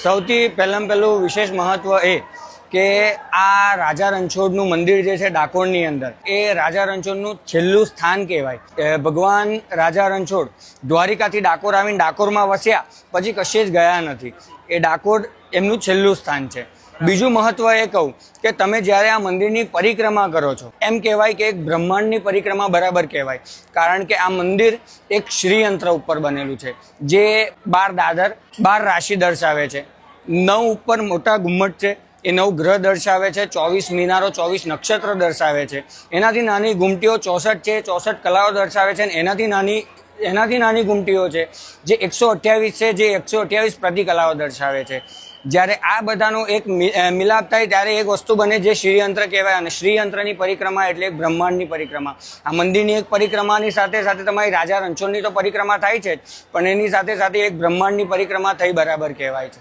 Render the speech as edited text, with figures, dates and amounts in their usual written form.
સૌથી પહેલું વિશેષ મહત્વ એ કે આ રાજા રણછોડનું મંદિર જે છે ડાકોરની અંદર, એ રાજા રણછોડનું છેલ્લું સ્થાન કહેવાય. ભગવાન રાજા રણછોડ દ્વારિકાથી ડાકોર આવીને ડાકોરમાં વસ્યા, પછી કશે જ ગયા નથી. એ ડાકોર એમનું છેલ્લું સ્થાન છે. બીજું મહત્વ એ કહું કે તમે જ્યારે આ મંદિરની પરિક્રમા કરો છો, એમ કહેવાય કે એક બ્રહ્માંડની પરિક્રમા બરાબર કહેવાય. કારણ કે આ મંદિર એક શ્રીયંત્ર ઉપર બનેલું છે, જે 12 દાદર 12 રાશિ દર્શાવે છે. 9 ઉપર મોટા ગુમ્મટ છે, એ 9 ગ્રહ દર્શાવે છે. 24 મિનારો 24 નક્ષત્ર દર્શાવે છે. એનાથી નાની ગુમટીઓ 64 છે, 64 કલાઓ દર્શાવે છે. અને એનાથી નાની ગુમટીઓ છે જે 128 છે, જે 128 પ્રતિકલાઓ દર્શાવે છે. જ્યારે આ બધાનો એક મિલાપ થાય ત્યારે એક વસ્તુ બને જે શ્રીયંત્ર કહેવાય. અને શ્રીયંત્રની પરિક્રમા એટલે એક બ્રહ્માંડની પરિક્રમા. આ મંદિરની એક પરિક્રમાની સાથે સાથે તમારી રાજા રણછોડની તો પરિક્રમા થાય છે જ, પણ એની સાથે સાથે એક બ્રહ્માંડની પરિક્રમા થઈ બરાબર કહેવાય છે.